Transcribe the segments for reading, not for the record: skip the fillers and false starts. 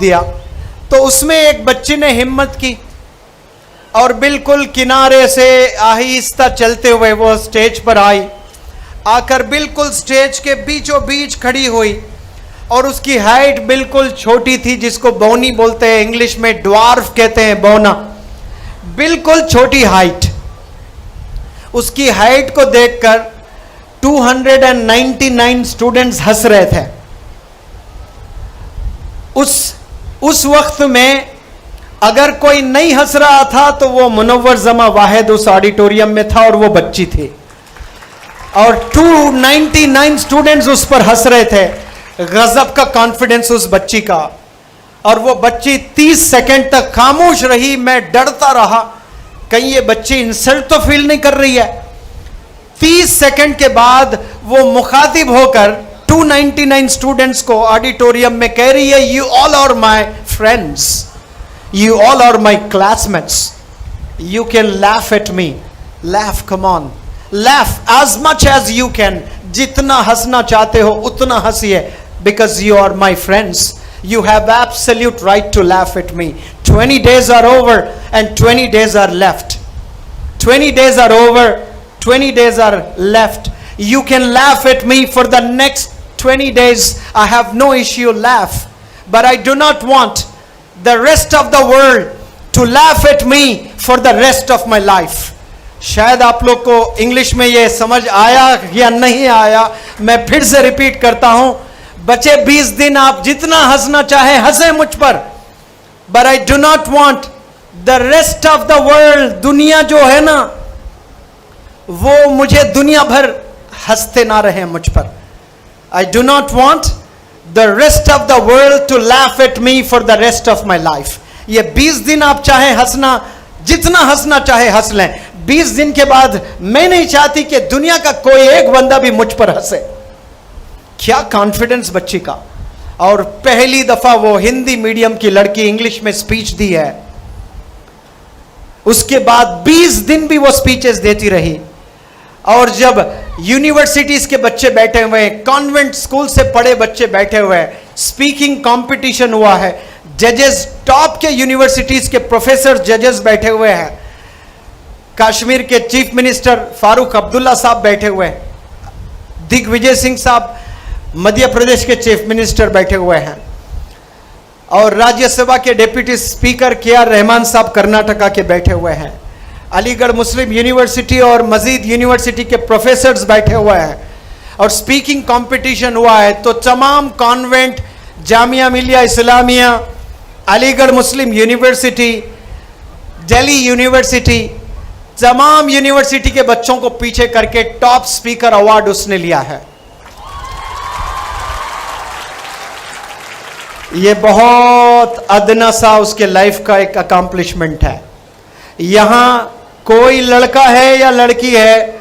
दिया। तो उसमें एक बच्ची ने हिम्मत की और बिल्कुल किनारे से आहिस्ता चलते हुए वो स्टेज पर आई, आकर बिल्कुल स्टेज के बीचों बीच खड़ी हुई और उसकी हाइट बिल्कुल छोटी थी, जिसको बौनी बोलते हैं, इंग्लिश में ड्वार्फ कहते हैं, बौना, बिल्कुल छोटी हाइट। उसकी हाइट को देखकर 299 स्टूडेंट्स हंस रहे थे। उस वक्त में अगर कोई नहीं हंस रहा था तो वो मुनव्वर जमा वाहिद उस ऑडिटोरियम में था और वो बच्ची थी, और 299 स्टूडेंट्स उस पर हंस रहे थे। गजब का कॉन्फिडेंस उस बच्ची का। और वो बच्ची 30 सेकंड तक खामोश रही। मैं डरता रहा कहीं ये बच्ची इंसल्ट तो फील नहीं कर रही है। 30 सेकंड के बाद वो मुखातिब होकर 299 स्टूडेंट्स को ऑडिटोरियम में कह रही है, you all are my friends, you all are my classmates, you can laugh at me, laugh, come on, laugh as much as you can, जितना हंसना चाहते हो उतना हंसिए, because you are my friends, you have absolute right to laugh at me. 20 days are over and 20 days are left. 20 days are over, 20 days are left. You can laugh at me for the next 20 days. I have no issue, laugh. But I do not want the rest of the world to laugh at me for the rest of my life. शायद आप लोग को English में ये समझ आया या नहीं आया, मैं फिर से रिपीट करता हूं। बचे 20 दिन आप जितना हंसना चाहे हंसे मुझ पर, but I do not want the rest of the world, दुनिया जो है ना वो मुझे दुनिया भर हंसते ना रहे मुझ पर। I do not want the rest of the world to laugh at me for the rest of my life. ये 20 दिन आप चाहे हंसना, जितना हंसना चाहे हंस लें। 20 दिन के बाद मैं नहीं चाहती कि दुनिया का कोई एक बंदा भी मुझ पर हंसे। क्या कॉन्फिडेंस बच्ची का। और पहली दफा वो हिंदी मीडियम की लड़की इंग्लिश में स्पीच दी है। उसके बाद 20 दिन भी वो स्पीचेस देती रही। और जब यूनिवर्सिटीज के बच्चे बैठे हुए हैं, कॉन्वेंट स्कूल से पढ़े बच्चे बैठे हुए हैं, स्पीकिंग कंपटीशन हुआ है, जजेस, टॉप के यूनिवर्सिटीज के प्रोफेसर जजेस बैठे हुए हैं, कश्मीर के चीफ मिनिस्टर फारूक अब्दुल्ला साहब बैठे हुए हैं, दिग्विजय सिंह साहब मध्य प्रदेश के चीफ मिनिस्टर बैठे हुए हैं, और राज्यसभा के डिप्टी स्पीकर के.आर. रहमान साहब कर्नाटका के बैठे हुए हैं, अलीगढ़ मुस्लिम यूनिवर्सिटी और मजीद यूनिवर्सिटी के प्रोफेसर्स बैठे हुए हैं, और स्पीकिंग कंपटीशन हुआ है। तो तमाम कॉन्वेंट, जामिया मिलिया इस्लामिया, अलीगढ़ मुस्लिम यूनिवर्सिटी, दिल्ली यूनिवर्सिटी, तमाम यूनिवर्सिटी के बच्चों को पीछे करके टॉप स्पीकर अवार्ड उसने लिया है। ये बहुत अदना सा उसके लाइफ का एक अकम्पलिशमेंट है। यहां कोई लड़का है या लड़की है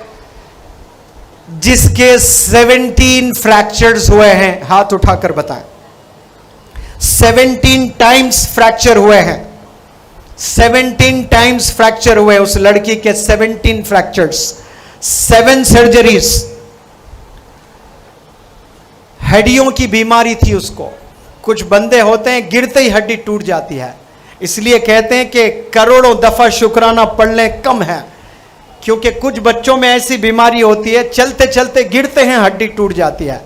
जिसके 17 फ्रैक्चर्स हुए हैं? हाथ उठाकर बताएं। 17 टाइम्स फ्रैक्चर हुए हैं। 17 टाइम्स फ्रैक्चर हुए उस लड़की के, 17 फ्रैक्चर्स, 7 सर्जरीज। हड्डियों की बीमारी थी उसको। कुछ बंदे होते हैं गिरते ही हड्डी टूट जाती है, इसलिए कहते हैं कि करोड़ों दफा शुक्राना पढ़ लें कम है, क्योंकि कुछ बच्चों में ऐसी बीमारी होती है, चलते चलते गिरते हैं हड्डी टूट जाती है,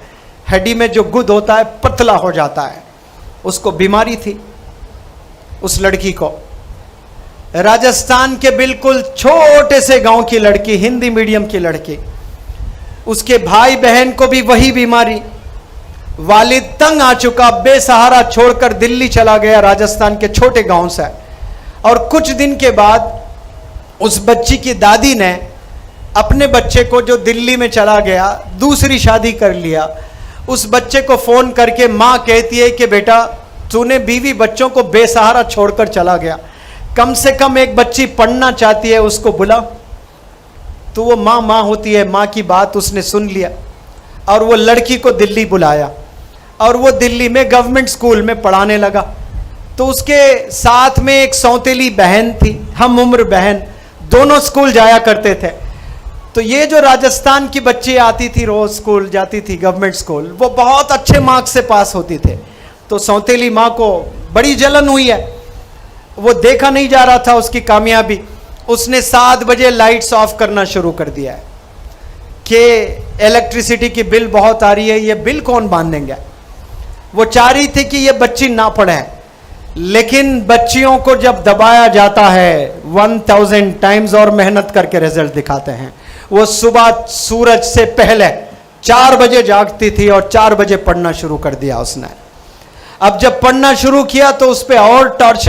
हड्डी में जो गुद होता है पतला हो जाता है। उसको बीमारी थी उस लड़की को। राजस्थान के बिल्कुल छोटे से गांव की लड़की, हिंदी मीडियम की लड़की, उसके भाई बहन को भी वही बीमारी। वालिद तंग आ चुका, बेसहारा छोड़कर दिल्ली चला गया राजस्थान के छोटे गांव से। और कुछ दिन के बाद उस बच्ची की दादी ने अपने बच्चे को, जो दिल्ली में चला गया, दूसरी शादी कर लिया। उस बच्चे को फोन करके मां कहती है कि बेटा तूने बीवी बच्चों को बेसहारा छोड़कर चला गया, कम से कम एक बच्ची पढ़ना चाहती है, उसको बुला। तो वो मां होती है, मां की बात उसने सुन लिया और वो लड़की को दिल्ली बुलाया और वो दिल्ली में गवर्नमेंट स्कूल में पढ़ाने लगा। तो उसके साथ में एक सौतेली बहन थी, हम उम्र बहन, दोनों स्कूल जाया करते थे। तो ये जो राजस्थान की बच्ची आती थी, रोज स्कूल जाती थी, गवर्नमेंट स्कूल, वो बहुत अच्छे मार्क्स से पास होती थे। तो सौतेली माँ को बड़ी जलन हुई है, वो देखा नहीं जा रहा था उसकी कामयाबी। उसने 7 बजे लाइट्स ऑफ करना शुरू कर दिया है कि इलेक्ट्रिसिटी की बिल बहुत आ रही है, ये बिल कौन बांधेंगे। वो चाह रही थी कि ये बच्ची ना पढ़े, लेकिन बच्चियों को जब दबाया जाता है 1000 टाइम्स और मेहनत करके रिजल्ट दिखाते हैं। वो सुबह सूरज से पहले 4 बजे जागती थी और 4 बजे पढ़ना शुरू कर दिया उसने। अब जब पढ़ना शुरू किया तो उस पर और टॉर्चर